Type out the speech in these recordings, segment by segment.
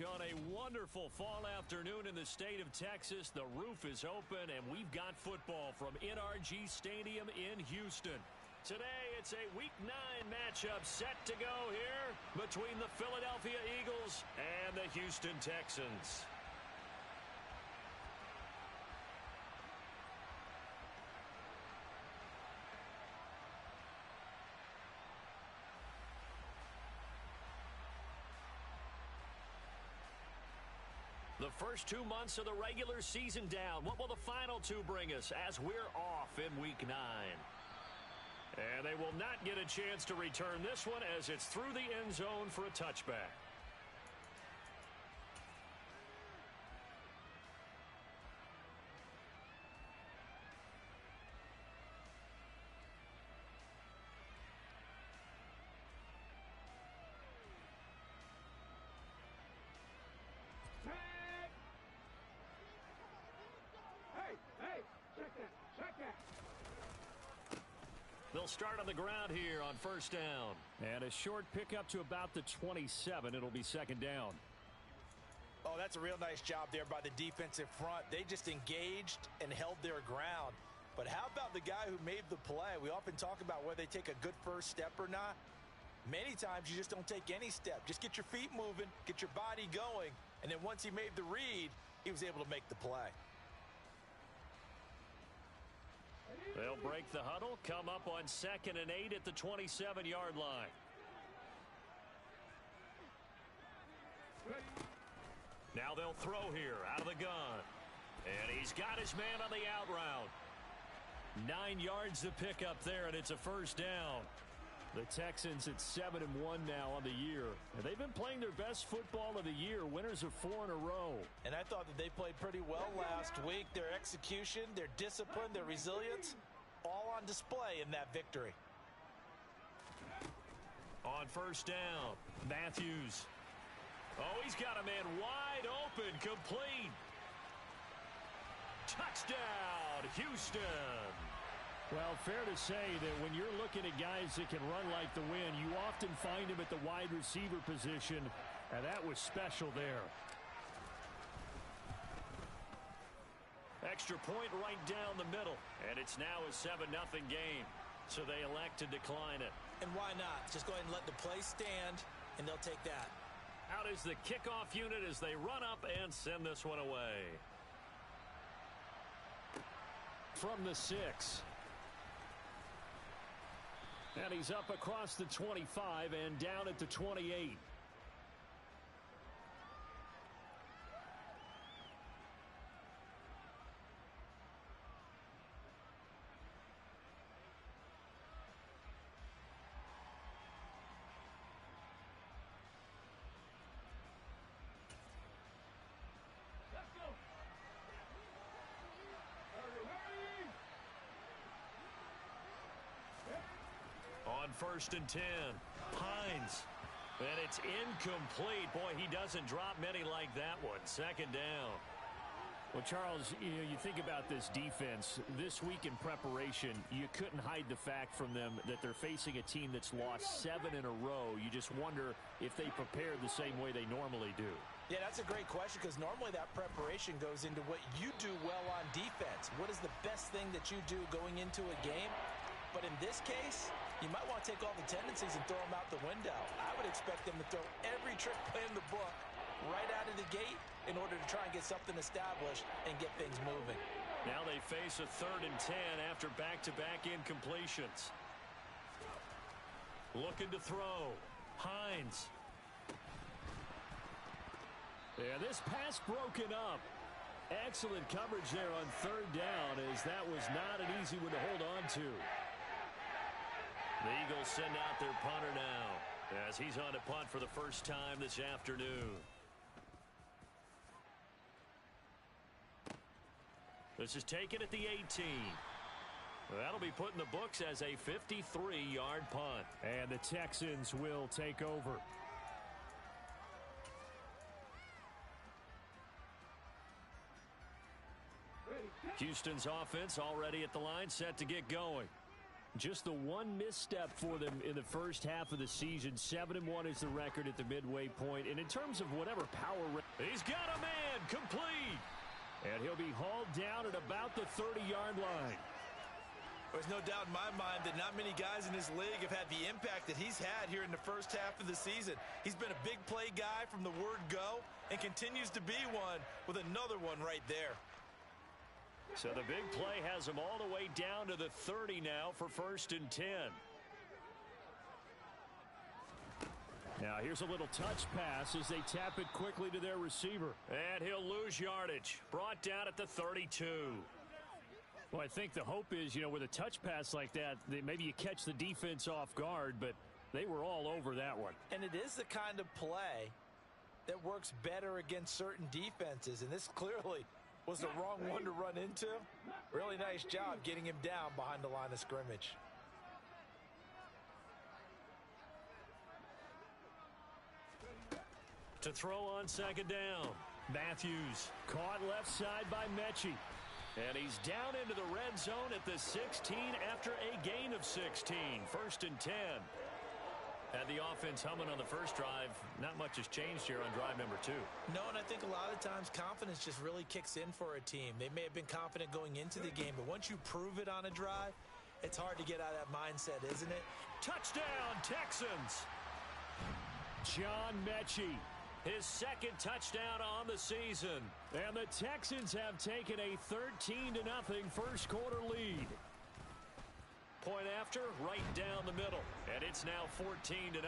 On a wonderful fall afternoon in the state of Texas, the roof is open, and we've got football from NRG Stadium in Houston. Today, it's a Week 9 matchup set to go here between the Philadelphia Eagles and the Houston Texans. The first 2 months of the regular season down. What will the final two bring us as we're off in Week 9? And they will not get a chance to return this one as it's through the end zone for a touchback. They'll start on the ground here on first down. And a short pickup to about the 27. It'll be second down. Oh, that's a real nice job there by the defensive front. They just engaged and held their ground. But how about the guy who made the play? We often talk about whether they take a good first step or not. Many times you just don't take any step. Just get your feet moving, get your body going, and then once he made the read, he was able to make the play. They'll break the huddle, come up on 2nd and 8 at the 27-yard line. Now they'll throw here out of the gun. And he's got his man on the out route. 9 yards to pick up there, and it's a first down. The Texans at 7-1 now on the year. And they've been playing their best football of the year. Winners of 4 in a row. And I thought that they played pretty well last week. Their execution, their discipline, their resilience, all on display in that victory. On first down, Matthews. Oh, he's got a man wide open, complete. Touchdown, Houston. Well, fair to say that when you're looking at guys that can run like the wind, you often find them at the wide receiver position, and that was special there. Extra point right down the middle, and it's now a 7-0 game, so they elect to decline it. And why not? Just go ahead and let the play stand, and they'll take that. Out is the kickoff unit as they run up and send this one away. From the 6. And he's up across the 25 and down at the 28. Let's go. On 1st and 10, Hines. And it's incomplete. Boy, he doesn't drop many like that one. Second down. Well, Charles, you think about this defense. This week in preparation, you couldn't hide the fact from them that they're facing a team that's lost 7 in a row. You just wonder if they prepared the same way they normally do. Yeah, that's a great question because normally that preparation goes into what you do well on defense. What is the best thing that you do going into a game? But in this case, you might want to take all the tendencies and throw them out the window. I would expect them to throw every trick play in the book right out of the gate in order to try and get something established and get things moving. Now they face a 3rd and 10 after back-to-back incompletions. Looking to throw. Hines. Yeah, this pass broken up. Excellent coverage there on 3rd down as that was not an easy one to hold on to. The Eagles send out their punter now as he's on to punt for the first time this afternoon. This is taken at the 18. That'll be put in the books as a 53-yard punt. And the Texans will take over. Houston's offense already at the line, set to get going. Just the one misstep for them in the first half of the season. 7-1 is the record at the midway point. And in terms of whatever power... He's got a man complete. And he'll be hauled down at about the 30-yard line. There's no doubt in my mind that not many guys in this league have had the impact that he's had here in the first half of the season. He's been a big play guy from the word go and continues to be one with another one right there. So the big play has him all the way down to the 30 now for 1st and 10. Now here's a little touch pass as they tap it quickly to their receiver. And he'll lose yardage. Brought down at the 32. Well, I think the hope is, with a touch pass like that, maybe you catch the defense off guard, but they were all over that one. And it is the kind of play that works better against certain defenses, and this clearly was the wrong one to run into. Really nice job getting him down behind the line of scrimmage. To throw on 2nd down. Matthews. Caught left side by Mechie. And he's down into the red zone at the 16 after a gain of 16. 1st and 10. Had the offense humming on the first drive. Not much has changed here on drive number 2. No, and I think a lot of times confidence just really kicks in for a team. They may have been confident going into the game, but once you prove it on a drive, it's hard to get out of that mindset, isn't it? Touchdown, Texans! John Mechie. His 2nd touchdown on the season. And the Texans have taken a 13-0 first quarter lead. Point after, right down the middle. And it's now 14-0.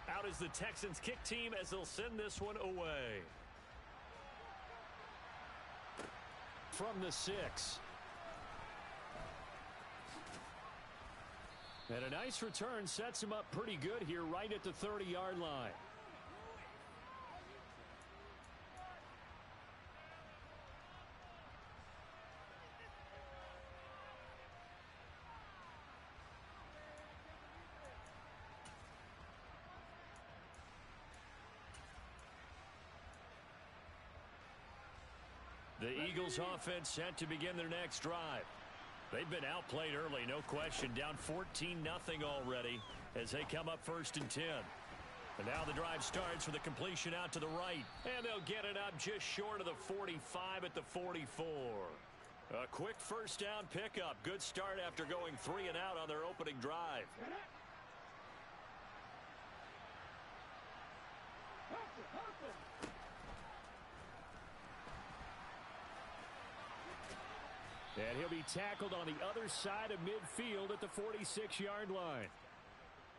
Out is the Texans kick team as they'll send this one away. From the 6. And a nice return sets him up pretty good here right at the 30-yard line. The Eagles offense set to begin their next drive. They've been outplayed early, no question. Down 14-0 already as they come up 1st and 10. And now the drive starts with a completion out to the right. And they'll get it up just short of the 45 at the 44. A quick 1st down pickup. Good start after going 3 and out on their opening drive. And he'll be tackled on the other side of midfield at the 46-yard line.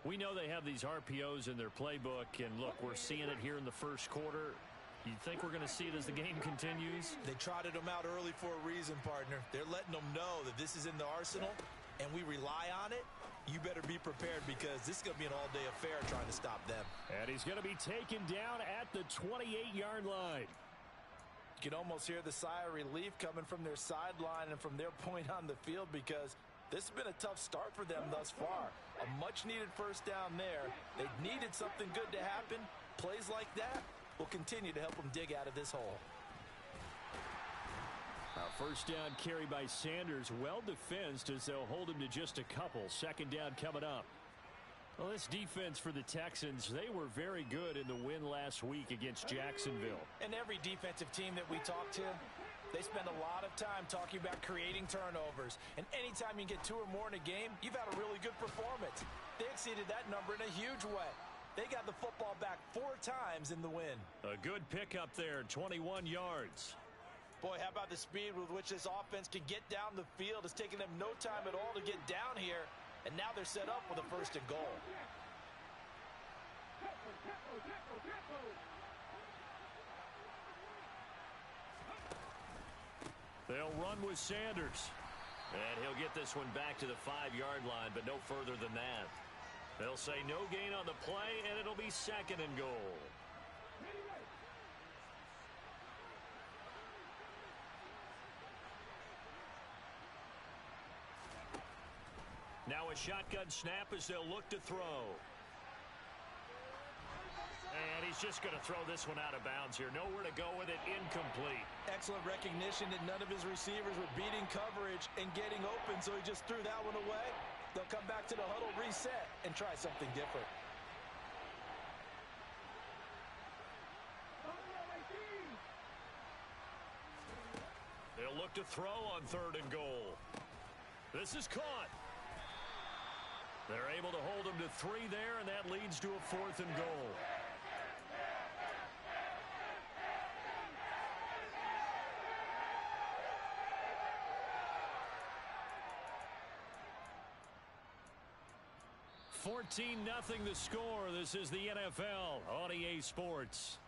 We know they have these RPOs in their playbook, and look, we're seeing it here in the first quarter. You think we're going to see it as the game continues? They trotted them out early for a reason, partner. They're letting them know that this is in the arsenal, and we rely on it. You better be prepared because this is going to be an all-day affair trying to stop them. And he's going to be taken down at the 28-yard line. You can almost hear the sigh of relief coming from their sideline and from their point on the field because this has been a tough start for them thus far. A much-needed 1st down there. They needed something good to happen. Plays like that will continue to help them dig out of this hole. 1st down carry by Sanders. Well defensed as they'll hold him to just a couple. 2nd down coming up. Well, this defense for the Texans, they were very good in the win last week against Jacksonville. And every defensive team that we talk to, they spend a lot of time talking about creating turnovers. And anytime you get 2 or more in a game, you've had a really good performance. They exceeded that number in a huge way. They got the football back 4 times in the win. A good pickup there, 21 yards. Boy, how about the speed with which this offense can get down the field? It's taken them no time at all to get down here. And now they're set up with a 1st and goal. They'll run with Sanders. And he'll get this one back to the 5-yard line, but no further than that. They'll say no gain on the play, and it'll be 2nd and goal. Now a shotgun snap as they'll look to throw. And he's he's just going to throw this one out of bounds here. Nowhere to go with it. Incomplete. Excellent recognition that none of his receivers were beating coverage and getting open, so he just threw that one away. They'll come back to the huddle, reset, and try something different. They'll look to throw on 3rd and goal. This is caught. They're able to hold him to 3 there, and that leads to a 4th and goal. $14-0 the score. This is the NFL on EA Sports.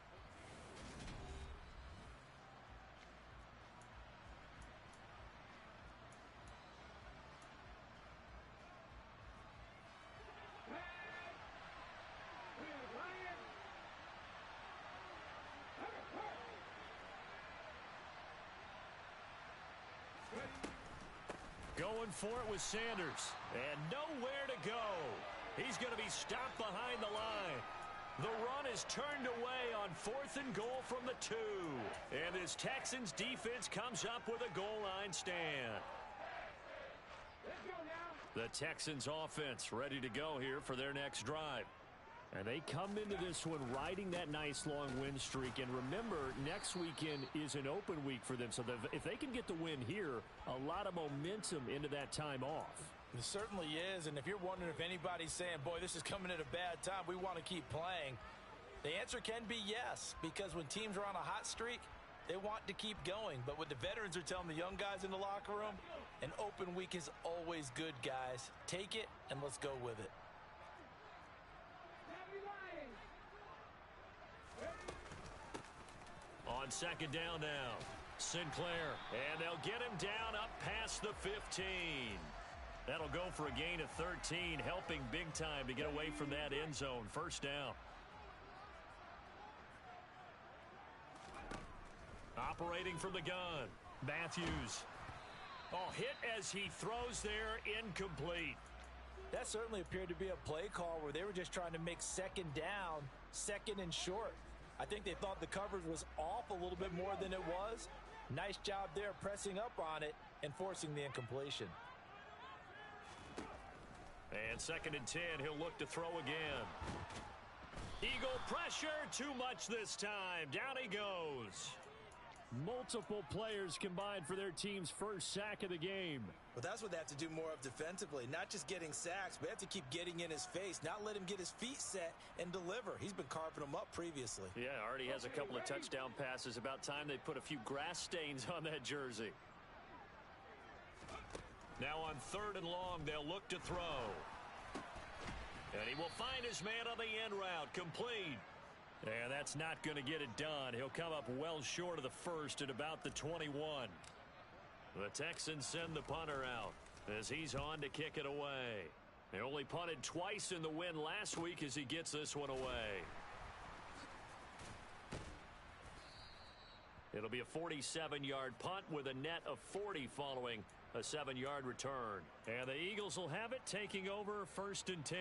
Going for it with Sanders. And nowhere to go. He's going to be stopped behind the line. The run is turned away on 4th and goal from the 2. And this Texans defense comes up with a goal line stand. The Texans offense ready to go here for their next drive. And they come into this one riding that nice long win streak. And remember, next weekend is an open week for them. So if they can get the win here, a lot of momentum into that time off. It certainly is. And if you're wondering if anybody's saying, boy, this is coming at a bad time, we want to keep playing, the answer can be yes. Because when teams are on a hot streak, they want to keep going. But what the veterans are telling the young guys in the locker room, an open week is always good, guys. Take it and let's go with it. On 2nd down now, Sinclair. And they'll get him down up past the 15. That'll go for a gain of 13, helping big time to get away from that end zone. 1st down. Operating from the gun, Matthews. Oh, hit as he throws there, incomplete. That certainly appeared to be a play call where they were just trying to make 2nd down, 2nd and short. I think they thought the coverage was off a little bit more than it was. Nice job there pressing up on it and forcing the incompletion. And 2nd and 10, he'll look to throw again. Eagle pressure, too much this time. Down he goes. Multiple players combined for their team's first sack of the game. Well, that's what they have to do more of defensively. Not just getting sacks, but they have to keep getting in his face. Not let him get his feet set and deliver. He's been carving them up previously. Yeah, already has a couple of touchdown passes. About time they put a few grass stains on that jersey. Now on 3rd and long, they'll look to throw. And he will find his man on the end route. Complete. And that's not going to get it done. He'll come up well short of the 1st at about the 21. The Texans send the punter out as he's on to kick it away. They only punted twice in the win last week as he gets this one away. It'll be a 47-yard punt with a net of 40 following a 7-yard return. And the Eagles will have it, taking over 1st and 10.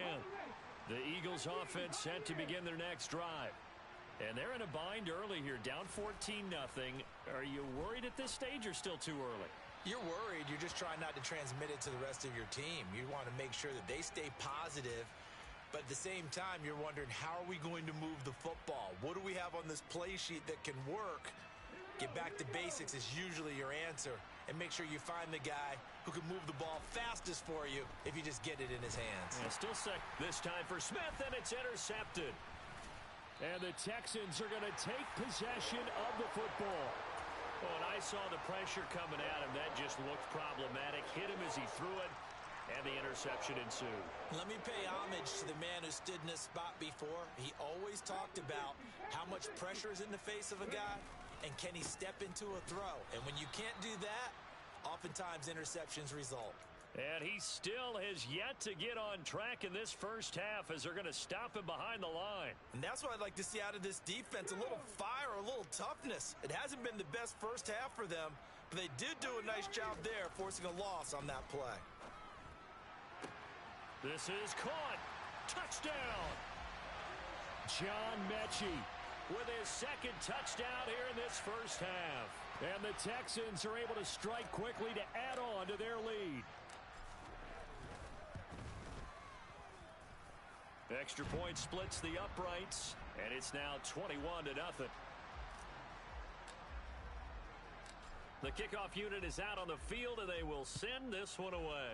The Eagles offense set to begin their next drive. And they're in a bind early here, down 14-0. Are you worried at this stage or still too early? You're worried. You're just trying not to transmit it to the rest of your team. You want to make sure that they stay positive. But at the same time, you're wondering, how are we going to move the football? What do we have on this play sheet that can work? Get back to basics is usually your answer. And make sure you find the guy who can move the ball fastest for you if you just get it in his hands. And still sick this time for Smith, and it's intercepted. And the Texans are going to take possession of the football. Oh, and I saw the pressure coming at him. That just looked problematic. Hit him as he threw it, and the interception ensued. Let me pay homage to the man who stood in this spot before. He always talked about how much pressure is in the face of a guy, and can he step into a throw. And when you can't do that, oftentimes interceptions result. And he still has yet to get on track in this first half as they're going to stop him behind the line. And that's what I'd like to see out of this defense, a little fire, a little toughness. It hasn't been the best first half for them, but they did do a nice job there, forcing a loss on that play. This is caught. Touchdown. John Mechie with his second touchdown here in this first half. And the Texans are able to strike quickly to add on to their lead. Extra point splits the uprights, and it's now 21-0. The kickoff unit is out on the field, and they will send this one away.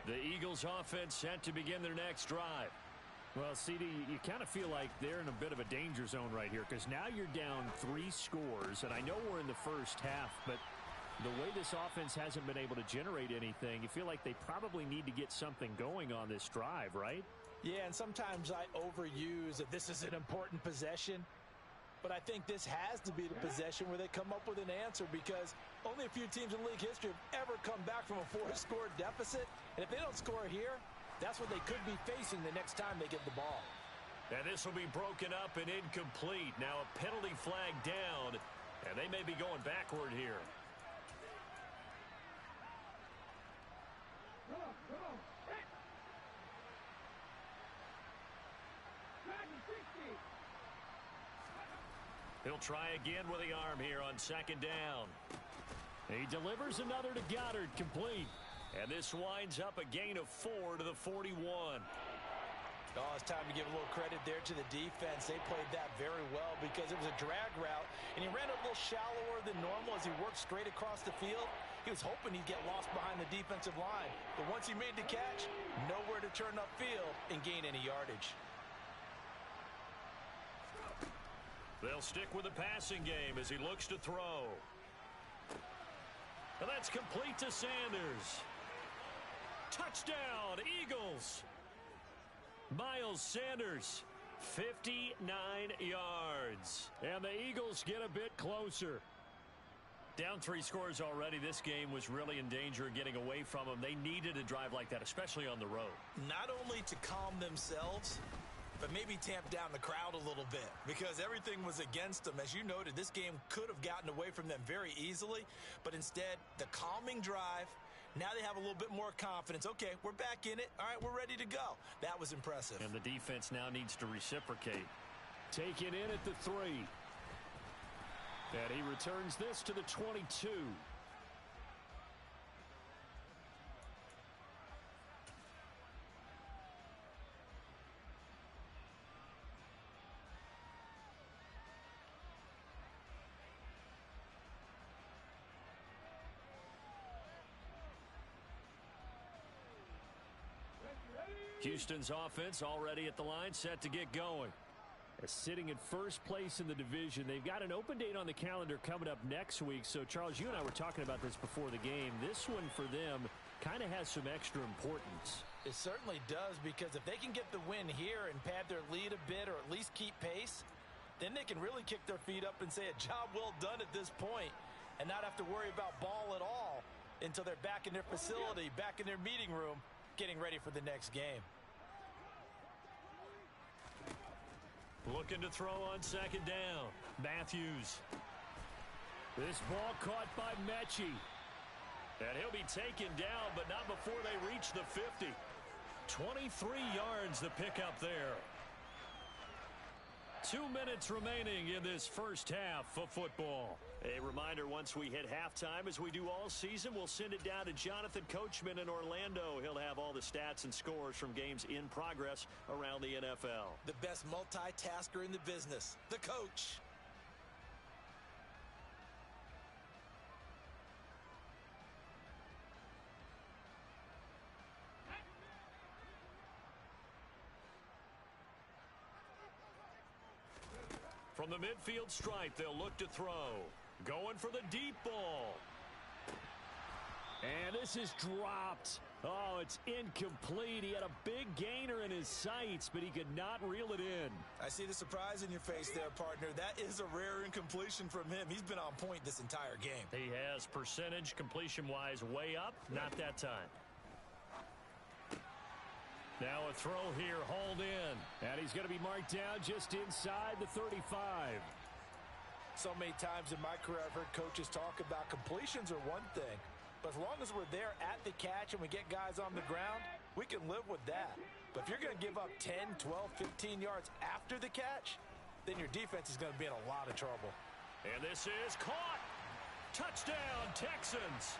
The Eagles offense set to begin their next drive. Well, CD, you kind of feel like they're in a bit of a danger zone right here because now you're down 3 scores, and I know we're in the first half, but the way this offense hasn't been able to generate anything, you feel like they probably need to get something going on this drive, right? Yeah, and sometimes I overuse that this is an important possession, but I think this has to be the possession where they come up with an answer because only a few teams in league history have ever come back from a 4-score deficit, and if they don't score here, that's what they could be facing the next time they get the ball. And this will be broken up and incomplete. Now a penalty flag down, and they may be going backward here. He'll try again with the arm here on second down. He delivers another to Goddard, complete. And this winds up a gain of 4 to the 41. Oh, it's time to give a little credit there to the defense. They played that very well because it was a drag route, and he ran a little shallower than normal as he worked straight across the field. He was hoping he'd get lost behind the defensive line, but once he made the catch, nowhere to turn upfield and gain any yardage. They'll stick with the passing game as he looks to throw. And that's complete to Sanders. Touchdown, Eagles. Miles Sanders, 59 yards. And the Eagles get a bit closer. Down 3 scores already. This game was really in danger of getting away from them. They needed a drive like that, especially on the road. Not only to calm themselves, but maybe tamp down the crowd a little bit because everything was against them. As you noted, this game could have gotten away from them very easily, but instead, the calming drive, now they have a little bit more confidence. Okay, we're back in it. All right, we're ready to go. That was impressive. And the defense now needs to reciprocate. Taken in at the 3. And he returns this to the 22. Houston's offense already at the line, set to get going. Sitting in first place in the division. They've got an open date on the calendar coming up next week. So, Charles, you and I were talking about this before the game. This one for them kind of has some extra importance. It certainly does because if they can get the win here and pad their lead a bit or at least keep pace, then they can really kick their feet up and say a job well done at this point and not have to worry about ball at all until they're back in their facility, back in their meeting room, getting ready for the next game. Looking to throw on second down. Matthews. This ball caught by Mechie. And he'll be taken down, but not before they reach the 50. 23 yards the pickup there. 2 minutes remaining in this first half of football. A reminder, once we hit halftime, as we do all season, we'll send it down to Jonathan Coachman in Orlando. He'll have all the stats and scores from games in progress around the NFL. The best multitasker in the business, the coach. From the midfield stripe, they'll look to throw. Going for the deep ball. And this is dropped. Oh, it's incomplete. He had a big gainer in his sights, but he could not reel it in. I see the surprise in your face there, partner. That is a rare incompletion from him. He's been on point this entire game. He has percentage completion-wise way up. Not that time. Now a throw here, hauled in. And he's going to be marked down just inside the 35. So many times in my career I've heard coaches talk about completions are one thing, but as long as we're there at the catch and we get guys on the ground, we can live with that. But if you're going to give up 10, 12, 15 yards after the catch, then your defense is going to be in a lot of trouble. And this is caught. Touchdown, Texans.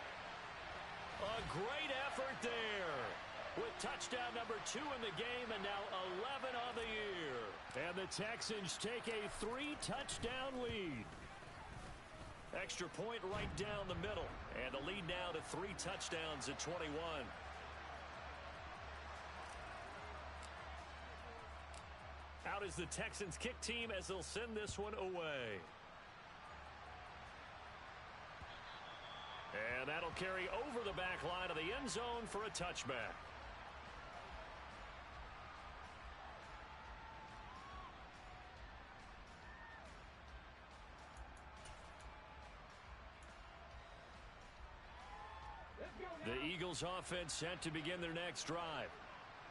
A great effort there. With touchdown number 2 in the game and now 11 on the year. And the Texans take a 3-touchdown lead. Extra point right down the middle. And the lead now to 3 touchdowns at 21. Out is the Texans kick team as they'll send this one away. And that'll carry over the back line of the end zone for a touchback. The Eagles offense set to begin their next drive.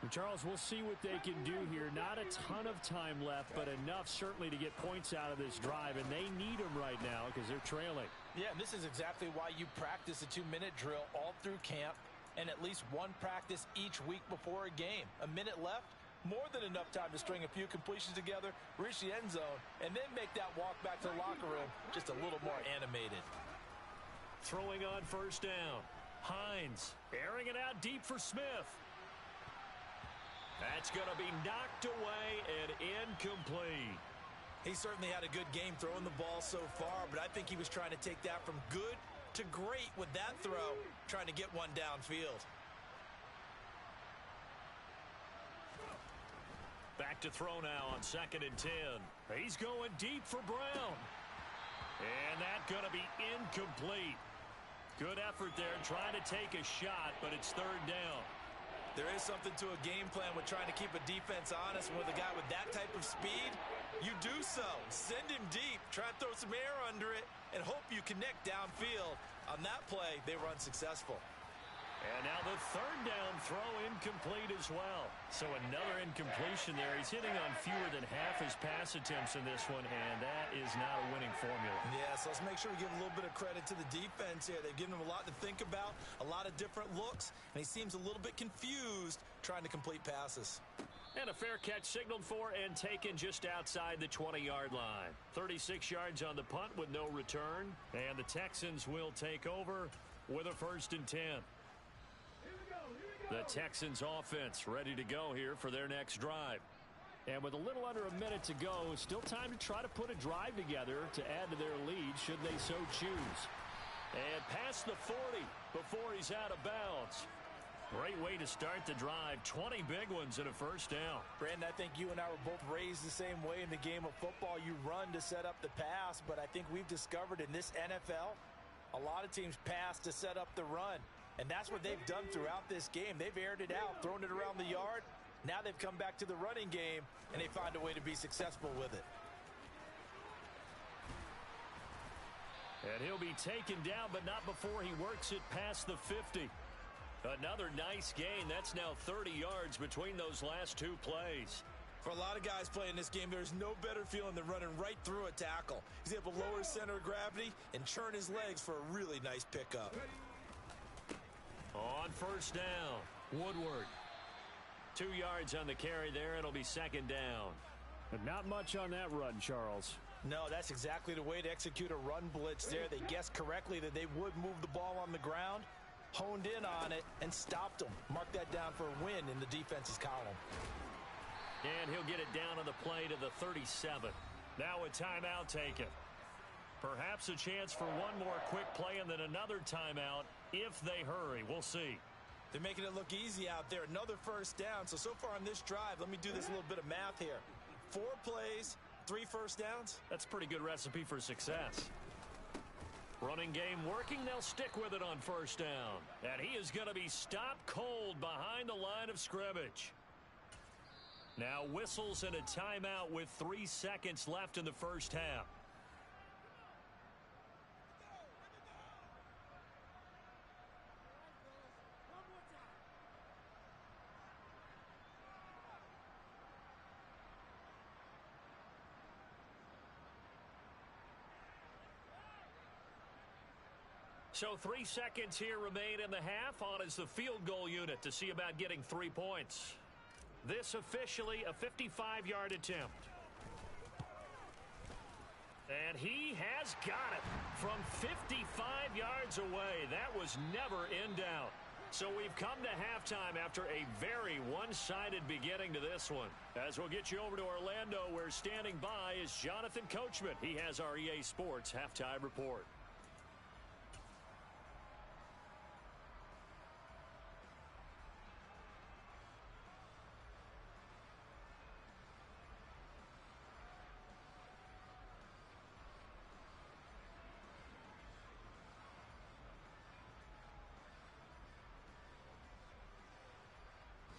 And Charles, we'll see what they can do here. Not a ton of time left, but enough certainly to get points out of this drive, and they need them right now because they're trailing. Yeah, and this is exactly why you practice a 2-minute drill all through camp and at least one practice each week before a game. A minute left, more than enough time to string a few completions together, reach the end zone, and then make that walk back to the locker room just a little more animated. Throwing on first down. Hines airing it out deep for Smith. That's going to be knocked away and incomplete. He certainly had a good game throwing the ball so far, but I think he was trying to take that from good to great with that throw, trying to get one downfield. Back to throw now on 2nd and 10. He's going deep for Brown. And that's going to be incomplete. Good effort there trying to take a shot, but it's 3rd down. There is something to a game plan with trying to keep a defense honest. With a guy with that type of speed, you do so. Send him deep, try to throw some air under it, and hope you connect downfield. On that play, they were unsuccessful. And now the 3rd down throw incomplete as well. So another incompletion there. He's hitting on fewer than half his pass attempts in this one, and that is not a winning formula. Yeah, so let's make sure we give a little bit of credit to the defense here. They've given him a lot to think about, a lot of different looks, and he seems a little bit confused trying to complete passes. And a fair catch signaled for and taken just outside the 20-yard line. 36 yards on the punt with no return, and the Texans will take over with a 1st and 10. The Texans offense ready to go here for their next drive. And with a little under a minute to go, still time to try to put a drive together to add to their lead should they so choose. And past the 40 before he's out of bounds. Great way to start the drive. 20 big ones and a 1st down. Brandon, I think you and I were both raised the same way in the game of football. You run to set up the pass, but I think we've discovered in this NFL, a lot of teams pass to set up the run. And that's what they've done throughout this game. They've aired it out, thrown it around the yard. Now they've come back to the running game, and they find a way to be successful with it. And he'll be taken down, but not before he works it past the 50. Another nice gain. That's now 30 yards between those last 2 plays. For a lot of guys playing this game, there's no better feeling than running right through a tackle. He's able to lower his center of gravity and churn his legs for a really nice pickup. On first down, Woodward. 2 yards on the carry there. It'll be 2nd down. But not much on that run, Charles. No, that's exactly the way to execute a run blitz there. They guessed correctly that they would move the ball on the ground, honed in on it, and stopped them. Mark that down for a win in the defense's column. And he'll get it down on the play to the 37. Now a timeout taken. Perhaps a chance for one more quick play and then another timeout if they hurry. We'll see. They're making it look easy out there. Another 1st down. So far on this drive, let me do this little bit of math here. 4 plays, 3 1st downs. That's a pretty good recipe for success. Running game working. They'll stick with it on 1st down. And he is going to be stopped cold behind the line of scrimmage. Now whistles and a timeout with 3 seconds left in the 1st half. So 3 seconds here remain in the half. On is the field goal unit to see about getting 3 points. This officially a 55-yard attempt. And he has got it from 55 yards away. That was never in doubt. So we've come to halftime after a very one-sided beginning to this one. As we'll get you over to Orlando, where standing by is Jonathan Coachman. He has our EA Sports halftime report.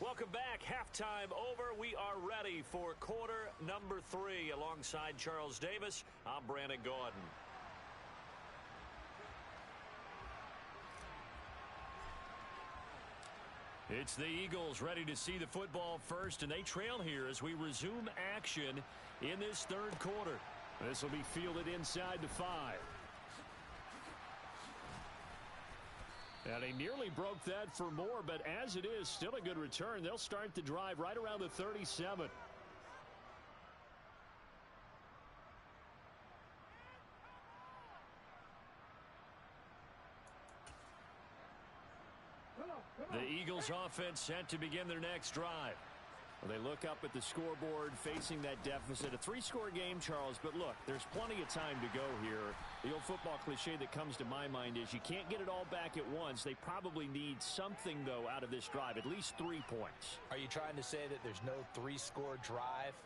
Welcome back. Halftime over. We are ready for quarter number 3. Alongside Charles Davis, I'm Brandon Gaudin. It's the Eagles ready to see the football first, and they trail here as we resume action in this third quarter. This will be fielded inside the 5. And he nearly broke that for more, but as it is, still a good return. They'll start the drive right around the 37. The Eagles offense set to begin their next drive. Well, they look up at the scoreboard facing that deficit. A 3-score game, Charles, but look, there's plenty of time to go here. The old football cliche that comes to my mind is you can't get it all back at once. They probably need something, though, out of this drive, at least 3 points. Are you trying to say that there's no 3-score drive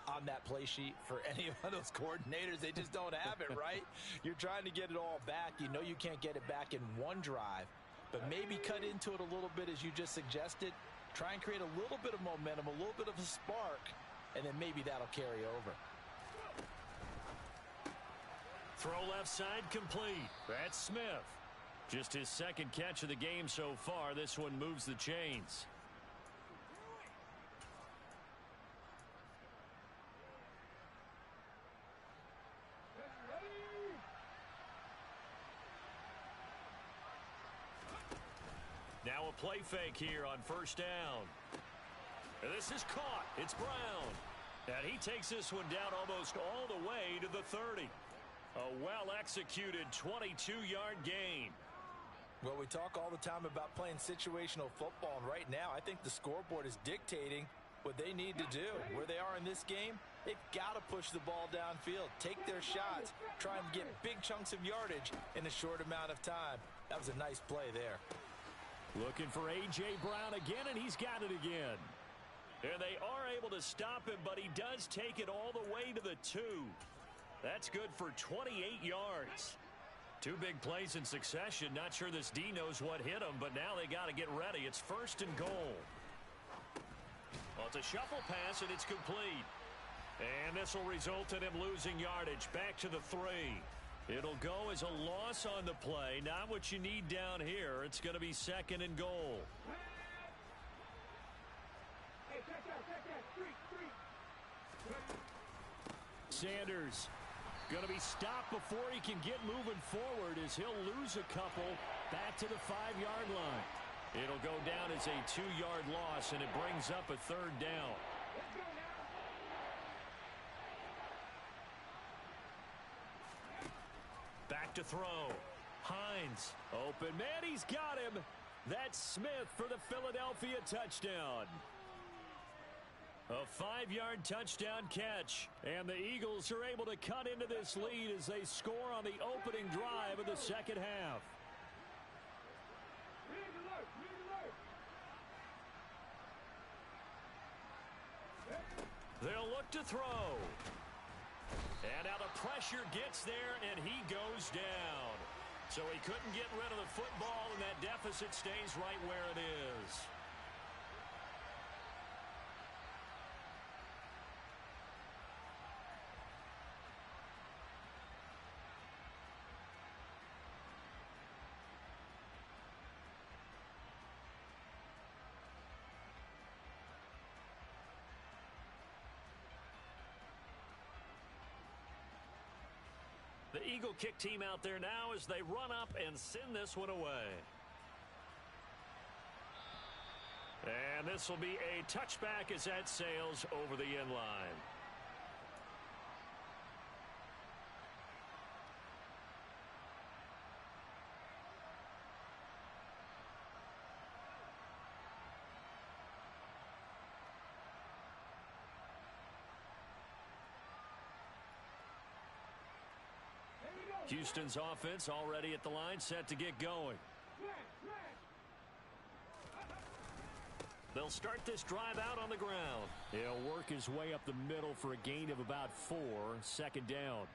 on that play sheet for any of those coordinators? They just don't have it, right? You're trying to get it all back. You know you can't get it back in one drive, but maybe cut into it a little bit as you just suggested. Try and create a little bit of momentum, a little bit of a spark, and then maybe that'll carry over. Throw left side complete. That's Smith. Just his second catch of the game so far. This one moves the chains. Now a play fake here on first down. And this is caught. It's Brown. And he takes this one down almost all the way to the 30. A well-executed 22-yard gain. Well, we talk all the time about playing situational football, and right now I think the scoreboard is dictating what they need to do. Where they are in this game, they've got to push the ball downfield, take their shots, try and get big chunks of yardage in a short amount of time. That was a nice play there. Looking for A.J. Brown again, and he's got it again. And they are able to stop him, but he does take it all the way to the 2. That's good for 28 yards. 2 big plays in succession. Not sure this D knows what hit him, but now they got to get ready. It's first and goal. Well, it's a shuffle pass, and it's complete. And this will result in him losing yardage. Back to the 3. It'll go as a loss on the play. Not what you need down here. It's going to be second and goal. Sanders going to be stopped before he can get moving forward as he'll lose a couple back to the 5-yard line. It'll go down as a 2-yard loss, and it brings up a third down. Back to throw. Hines. Open man. He's got him. That's Smith for the Philadelphia touchdown. A 5-yard touchdown catch. And the Eagles are able to cut into this lead as they score on the opening drive of the second half. They'll look to throw. And now the pressure gets there, and he goes down. So he couldn't get rid of the football, and that deficit stays right where it is. The Eagle kick team out there now as they run up and send this one away. And this will be a touchback as that sails over the end line. Houston's offense already at the line, set to get going. They'll start this drive out on the ground. He'll work his way up the middle for a gain of about 4, second down.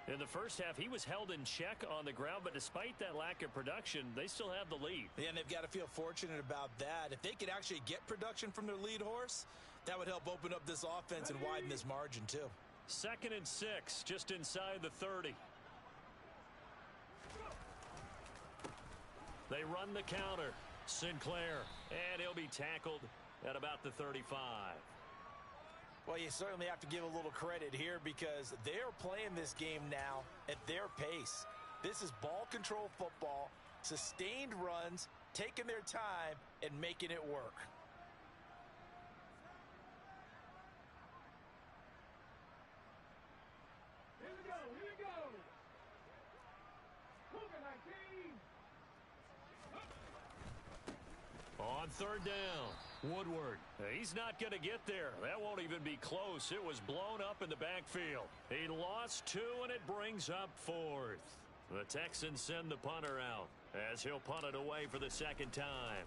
In the first half, he was held in check on the ground, but despite that lack of production, they still have the lead. Yeah, and they've got to feel fortunate about that. If they could actually get production from their lead horse, that would help open up this offense and widen this margin too. 2nd and 6, just inside the 30. They run the counter. Sinclair, and he'll be tackled at about the 35. Well, you certainly have to give a little credit here because they're playing this game now at their pace. This is ball control football, sustained runs, taking their time, and making it work. Here we go, here we go. Cougar 19. On 3rd down, Woodward. He's not going to get there. That won't even be close. It was blown up in the backfield. He lost 2, and it brings up 4th. The Texans send the punter out as he'll punt it away for the 2nd time.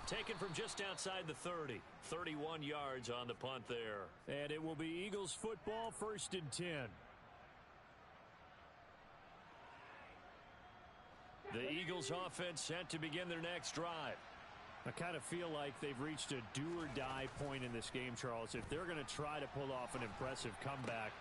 Taken from just outside the 30. 31 yards on the punt there. And it will be Eagles football, 1st and 10. The Eagles offense set to begin their next drive. I kind of feel like they've reached a do-or-die point in this game, Charles. If they're going to try to pull off an impressive comeback,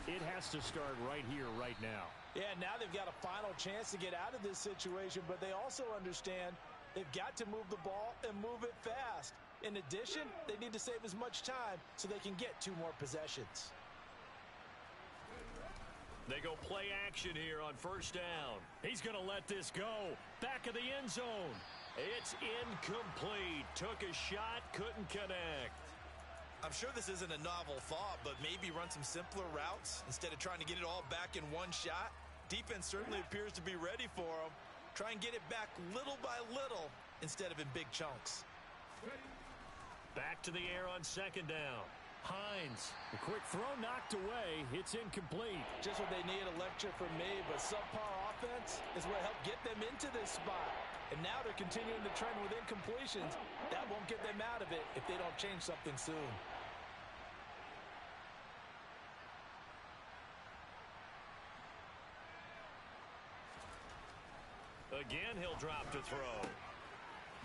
it has to start right here, right now. Yeah, now they've got a final chance to get out of this situation, but they also understand they've got to move the ball and move it fast. In addition, they need to save as much time so they can get 2 more possessions. They go play action here on 1st down. He's going to let this go. Back of the end zone. It's incomplete. Took a shot, couldn't connect. I'm sure this isn't a novel thought, but maybe run some simpler routes instead of trying to get it all back in one shot. Defense certainly appears to be ready for them. Try and get it back little by little instead of in big chunks. Back to the air on 2nd down. Hines. A quick throw knocked away. It's incomplete. Just what they need, a lecture from me, but subpar offense is what helped get them into this spot. And now they're continuing the trend with incompletions. That won't get them out of it if they don't change something soon. Again, he'll drop to throw.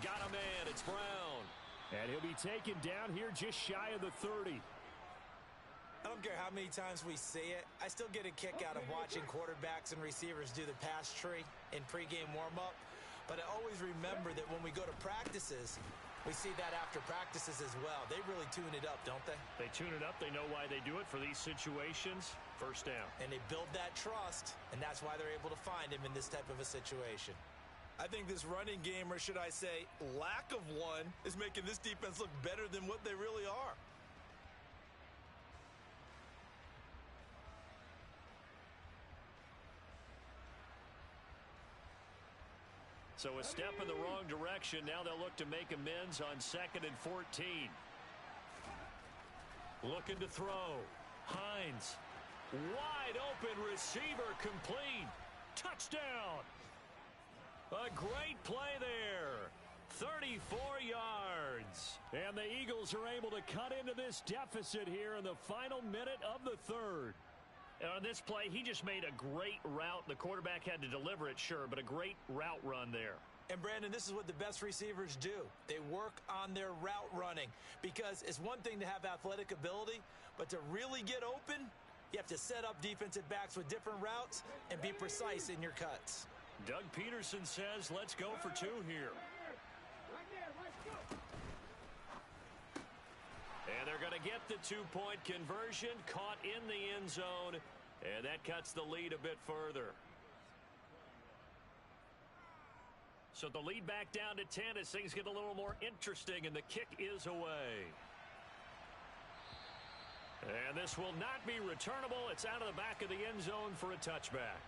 Got a man. It's Brown. And he'll be taken down here just shy of the 30. I don't care how many times we see it. I still get a kick out of watching quarterbacks and receivers do the pass tree in pregame warm-up. But I always remember that when we go to practices, we see that after practices as well. They really tune it up, don't they? They tune it up. They know why they do it for these situations. 1st down. And they build that trust, and that's why they're able to find him in this type of a situation. I think this running game, or should I say lack of one, is making this defense look better than what they really are. So a step in the wrong direction. Now they'll look to make amends on 2nd and 14. Looking to throw. Hines. Wide open receiver complete. Touchdown. A great play there. 34 yards. And the Eagles are able to cut into this deficit here in the final minute of the 3rd. On this play, he just made a great route. The quarterback had to deliver it, sure, but a great route run there. And, Brandon, this is what the best receivers do. They work on their route running because it's one thing to have athletic ability, but to really get open, you have to set up defensive backs with different routes and be precise in your cuts. Doug Peterson says, let's go for 2 here. Right there, let's go. And they're going to get the two-point conversion, caught in the end zone, and that cuts the lead a bit further. So the lead back down to 10 as things get a little more interesting, and the kick is away. And this will not be returnable. It's out of the back of the end zone for a touchback.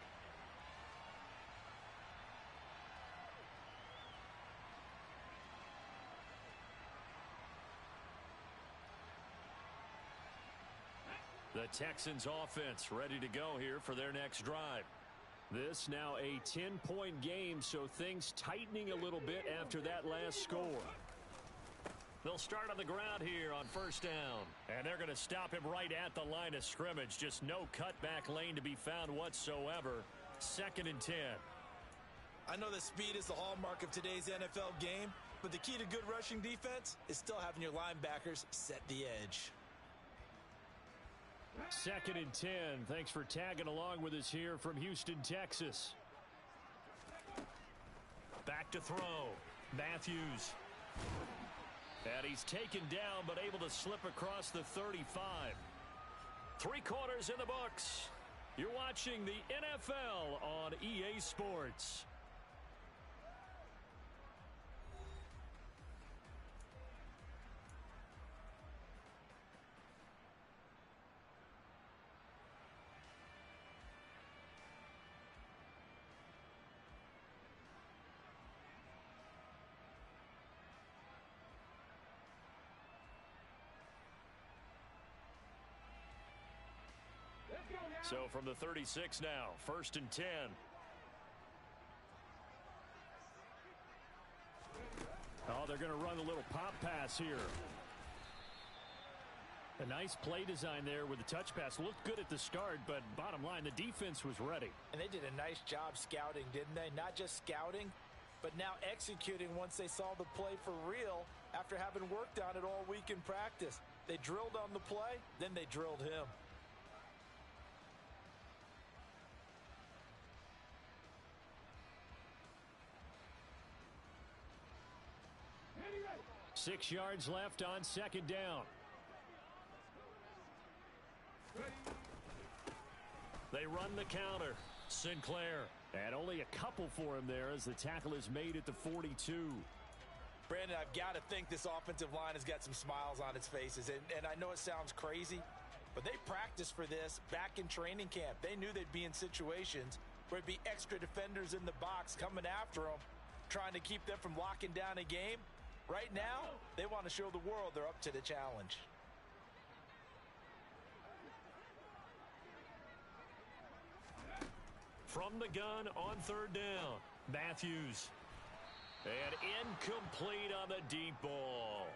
The Texans offense ready to go here for their next drive. This now a 10-point game, so things tightening a little bit after that last score. They'll start on the ground here on first down. And they're going to stop him right at the line of scrimmage. Just no cutback lane to be found whatsoever. 2nd and 10. I know that speed is the hallmark of today's NFL game, but the key to good rushing defense is still having your linebackers set the edge. 2nd and 10. Thanks for tagging along with us here from Houston, Texas. Back to throw. Matthews. And he's taken down, but able to slip across the 35. 3 quarters in the books. You're watching the NFL on EA Sports. So from the 36 now, 1st and 10. Oh, they're going to run a little pop pass here. A nice play design there with the touch pass. Looked good at the start, but bottom line, the defense was ready. And they did a nice job scouting, didn't they? Not just scouting, but now executing once they saw the play for real after having worked on it all week in practice. They drilled on the play, then they drilled him. Anyway. 6 yards left on 2nd down. They run the counter. Sinclair. And only a couple for him there as the tackle is made at the 42. Brandon, I've got to think this offensive line has got some smiles on its faces. And I know it sounds crazy, but they practiced for this back in training camp. They knew they'd be in situations where it'd be extra defenders in the box coming after them, trying to keep them from locking down a game. Right now, they want to show the world they're up to the challenge. From the gun on 3rd down. Matthews. And incomplete on the deep ball.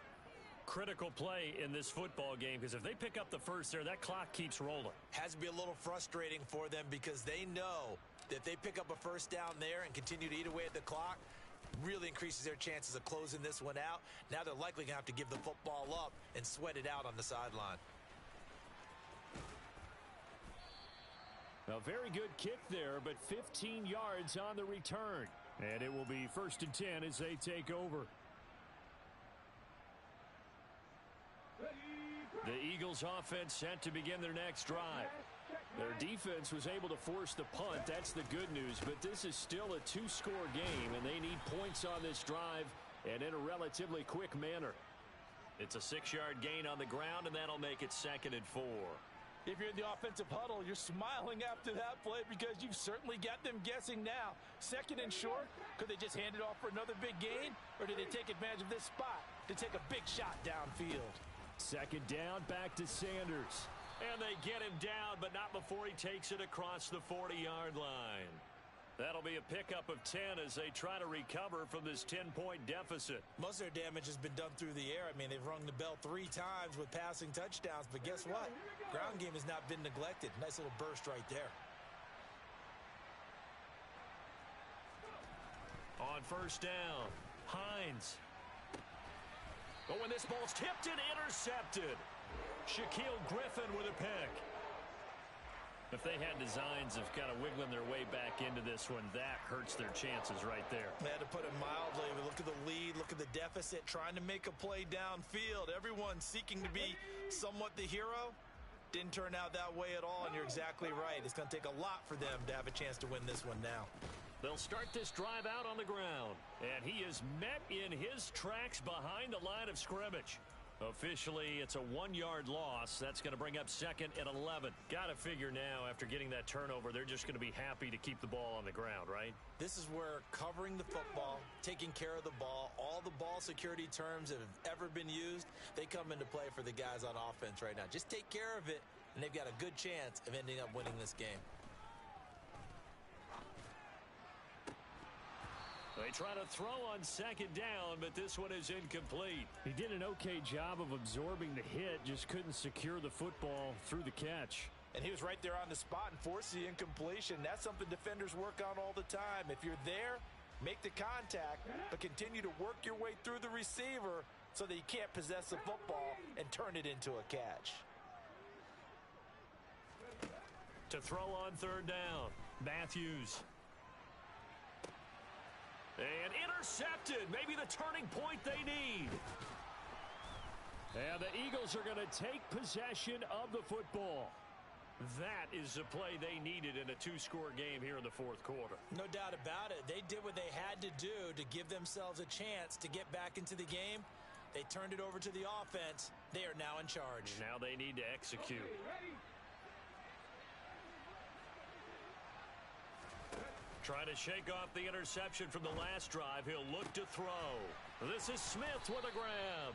Critical play in this football game because if they pick up the first there, that clock keeps rolling. Has to be a little frustrating for them because they know that if they pick up a first down there and continue to eat away at the clock, really increases their chances of closing this one out. Now they're likely going to have to give the football up and sweat it out on the sideline. A very good kick there, but 15 yards on the return. And it will be 1st and 10 as they take over. The Eagles offense set to begin their next drive. Their defense was able to force the punt. That's the good news. But this is still a 2-score game, and they need points on this drive and in a relatively quick manner. It's a 6-yard gain on the ground, and that'll make it 2nd and 4. If you're in the offensive huddle, you're smiling after that play because you've certainly got them guessing now. 2nd and short, could they just hand it off for another big gain? Or did they take advantage of this spot to take a big shot downfield? 2nd down, back to Sanders. And they get him down, but not before he takes it across the 40-yard line. That'll be a pickup of 10 as they try to recover from this 10-point deficit. Most of their damage has been done through the air. I mean, they've rung the bell 3 times with passing touchdowns, but guess what? Ground game has not been neglected. Nice little burst right there. On 1st down, Hines. Oh, and this ball's tipped and intercepted. Shaquille Griffin with a pick. If they had designs of kind of wiggling their way back into this one, that hurts their chances right there. To put it mildly, look at the lead, look at the deficit, trying to make a play downfield. Everyone seeking to be somewhat the hero. Didn't turn out that way at all, and you're exactly right. It's going to take a lot for them to have a chance to win this one now. They'll start this drive out on the ground, and he is met in his tracks behind the line of scrimmage. Officially, it's a 1-yard loss. That's going to bring up 2nd and 11. Got to figure now, after getting that turnover, they're just going to be happy to keep the ball on the ground, right? This is where covering the football, taking care of the ball, all the ball security terms that have ever been used, they come into play for the guys on offense right now. Just take care of it, and they've got a good chance of ending up winning this game. They try to throw on 2nd down, but this one is incomplete. He did an okay job of absorbing the hit, just couldn't secure the football through the catch. And he was right there on the spot and forced the incompletion. That's something defenders work on all the time. If you're there, make the contact, but continue to work your way through the receiver so that you can't possess the football and turn it into a catch. To throw on 3rd down, Matthews. And intercepted. Maybe the turning point they need. And the Eagles are going to take possession of the football. That is the play they needed in a 2-score game here in the 4th quarter. No doubt about it. They did what they had to do to give themselves a chance to get back into the game. They turned it over to the offense. They are now in charge. Now they need to execute. Trying to shake off the interception from the last drive. He'll look to throw. This is Smith with a grab.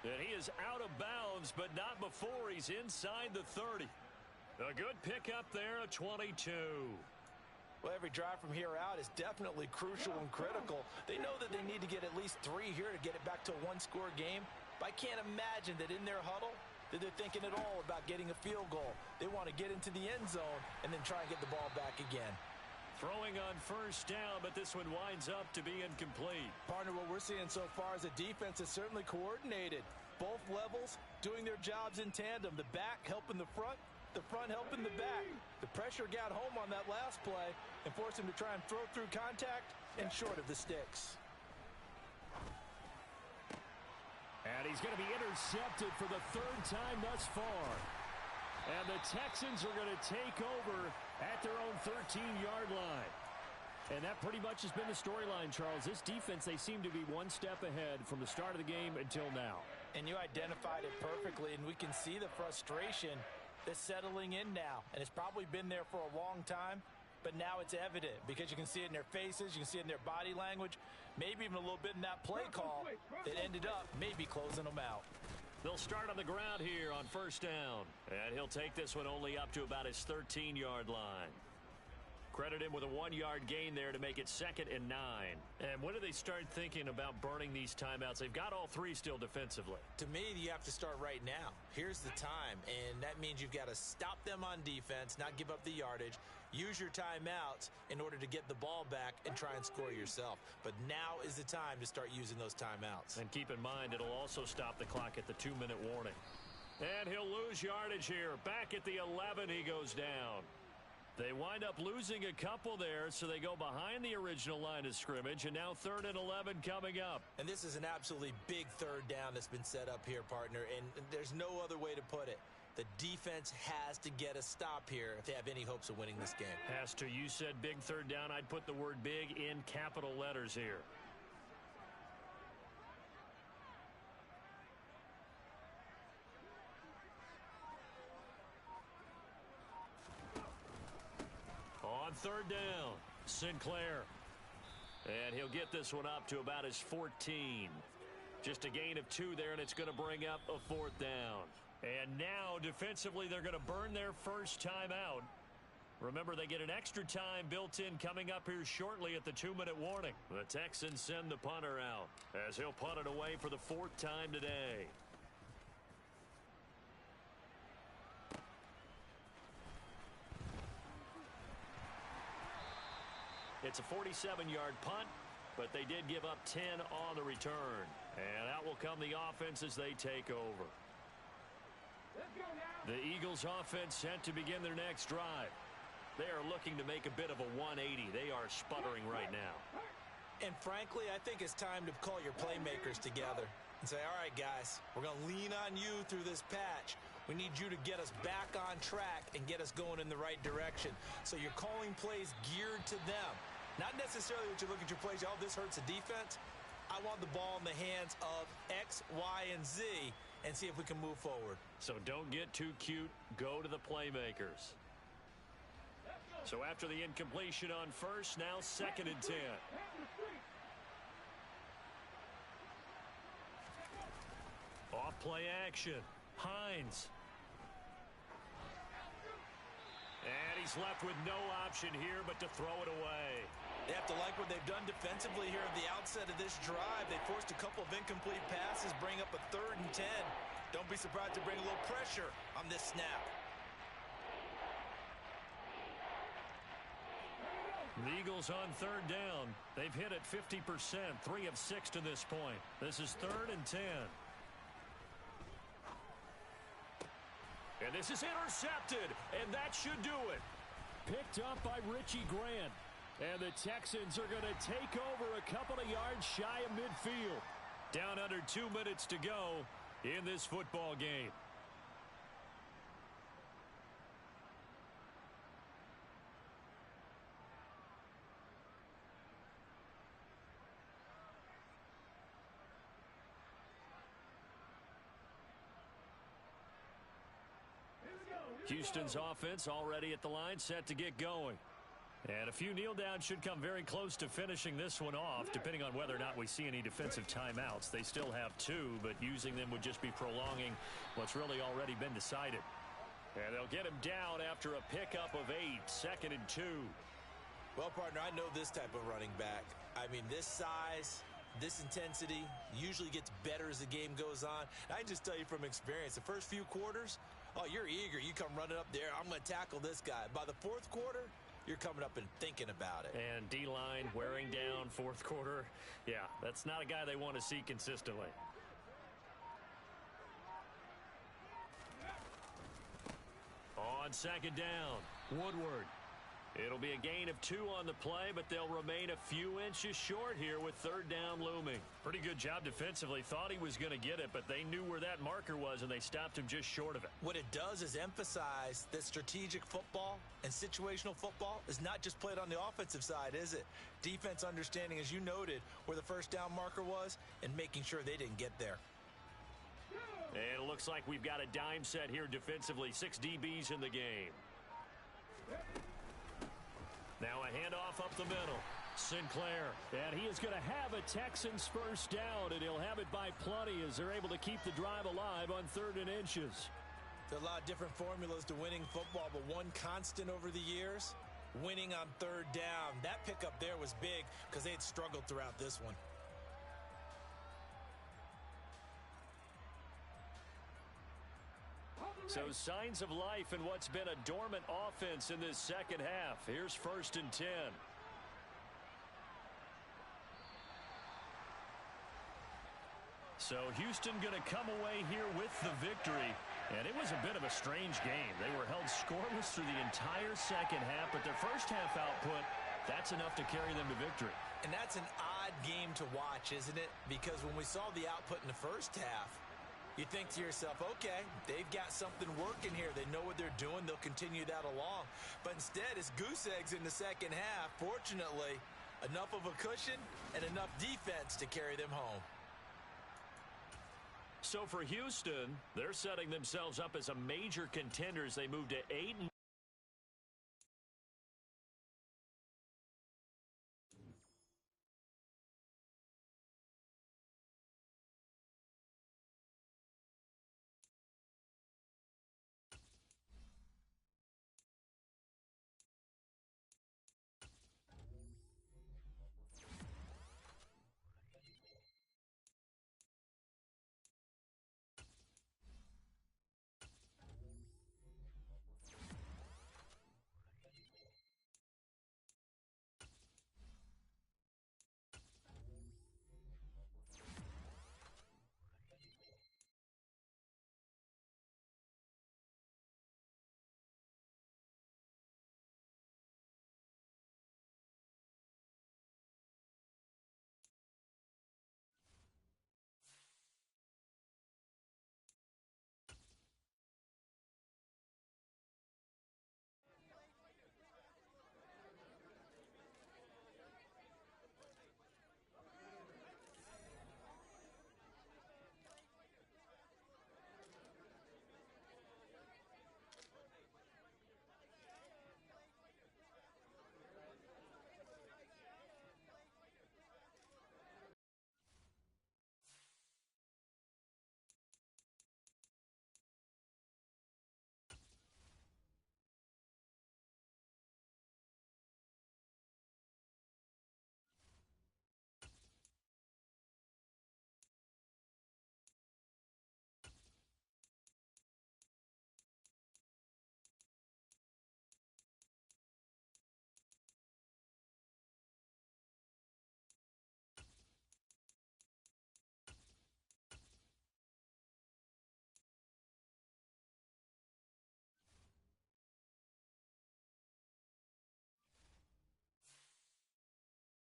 And he is out of bounds, but not before he's inside the 30. A good pickup there, a 22. Well, every drive from here out is definitely crucial and critical. They know that they need to get at least 3 here to get it back to a 1-score game. But I can't imagine that in their huddle that they're thinking at all about getting a field goal. They want to get into the end zone and then try and get the ball back again. Throwing on 1st down, but this one winds up to be incomplete. Partner, what we're seeing so far is a defense is certainly coordinated. Both levels doing their jobs in tandem. The back helping the front helping the back. The pressure got home on that last play and forced him to try and throw through contact and short of the sticks. And he's going to be intercepted for the 3rd time thus far. And the Texans are going to take over at their own 13-yard line. And that pretty much has been the storyline, Charles. This defense, they seem to be one step ahead from the start of the game until now. And you identified it perfectly, and we can see the frustration that's settling in now. And it's probably been there for a long time, but now it's evident because you can see it in their faces, you can see it in their body language, maybe even a little bit in that play call that ended up maybe closing them out. They'll start on the ground here on 1st down. And he'll take this one only up to about his 13-yard line. Credit him with a 1-yard gain there to make it 2nd and 9. And when do they start thinking about burning these timeouts? They've got all 3 still defensively. To me, you have to start right now. Here's the time, and that means you've got to stop them on defense, not give up the yardage, use your timeouts in order to get the ball back and try and score yourself. But now is the time to start using those timeouts. And keep in mind, it'll also stop the clock at the 2-minute warning. And he'll lose yardage here. Back at the 11, he goes down. They wind up losing a couple there, so they go behind the original line of scrimmage, and now 3rd and 11 coming up. And this is an absolutely big 3rd down that's been set up here, partner, and there's no other way to put it. The defense has to get a stop here if they have any hopes of winning this game. Has to. You said big 3rd down. I'd put the word big in capital letters here. On 3rd down, Sinclair. And he'll get this one up to about his 14. Just a gain of 2 there, and it's going to bring up a 4th down. And now, defensively, they're going to burn their first time out. Remember, they get an extra time built in coming up here shortly at the 2-minute warning. The Texans send the punter out as he'll punt it away for the 4th time today. It's a 47-yard punt, but they did give up 10 on the return. And out will come the offense as they take over. The Eagles offense set to begin their next drive. They are looking to make a bit of a 180. They are sputtering right now. And frankly, I think it's time to call your playmakers together and say, all right, guys, we're going to lean on you through this patch. We need you to get us back on track and get us going in the right direction. So you're calling plays geared to them. Not necessarily that you look at your plays, oh, this hurts the defense. I want the ball in the hands of X, Y, and Z and see if we can move forward. So don't get too cute. Go to the playmakers. So after the incompletion on first, now 2nd and 10. Off play action. Hines. And he's left with no option here but to throw it away. They have to like what they've done defensively here at the outset of this drive. They forced a couple of incomplete passes, bring up a 3rd and 10. Don't be surprised to bring a little pressure on this snap. The Eagles on 3rd down. They've hit it 50%, 3 of 6 to this point. This is 3rd and 10. And this is intercepted, and that should do it. Picked up by Richie Grant. And the Texans are going to take over a couple of yards shy of midfield. Down under 2 minutes to go in this football game. Houston's offense already at the line, set to get going. And a few kneel downs should come very close to finishing this one off, depending on whether or not we see any defensive timeouts. They still have 2, but using them would just be prolonging what's really already been decided. And they'll get him down after a pickup of 8, 2nd and 2. Well, partner, I know this type of running back. I mean, this size, this intensity usually gets better as the game goes on. And I can just tell you from experience, the first few quarters, oh, you're eager. You come running up there. I'm going to tackle this guy. By the 4th quarter, you're coming up and thinking about it. And D-line wearing down 4th quarter. Yeah, that's not a guy they want to see consistently. On 2nd down, Woodward. It'll be a gain of 2 on the play, but they'll remain a few inches short here with 3rd down looming. Pretty good job defensively. Thought he was going to get it, but they knew where that marker was, and they stopped him just short of it. What it does is emphasize that strategic football and situational football is not just played on the offensive side, is it? Defense understanding, as you noted, where the 1st down marker was and making sure they didn't get there. And it looks like we've got a dime set here defensively. 6 DBs in the game. Now a handoff up the middle. Sinclair. And he is going to have a Texans 1st down, and he'll have it by plenty as they're able to keep the drive alive on 3rd and inches. There are a lot of different formulas to winning football, but one constant over the years, winning on 3rd down. That pickup there was big because they had struggled throughout this one. So signs of life in what's been a dormant offense in this 2nd half. Here's 1st and 10. So Houston going to come away here with the victory. And it was a bit of a strange game. They were held scoreless through the entire 2nd half, but their 1st half output, that's enough to carry them to victory. And that's an odd game to watch, isn't it? Because when we saw the output in the 1st half, you think to yourself, okay, they've got something working here. They know what they're doing. They'll continue that along. But instead, it's goose eggs in the 2nd half. Fortunately, enough of a cushion and enough defense to carry them home. So for Houston, they're setting themselves up as a major contender as they move to 8.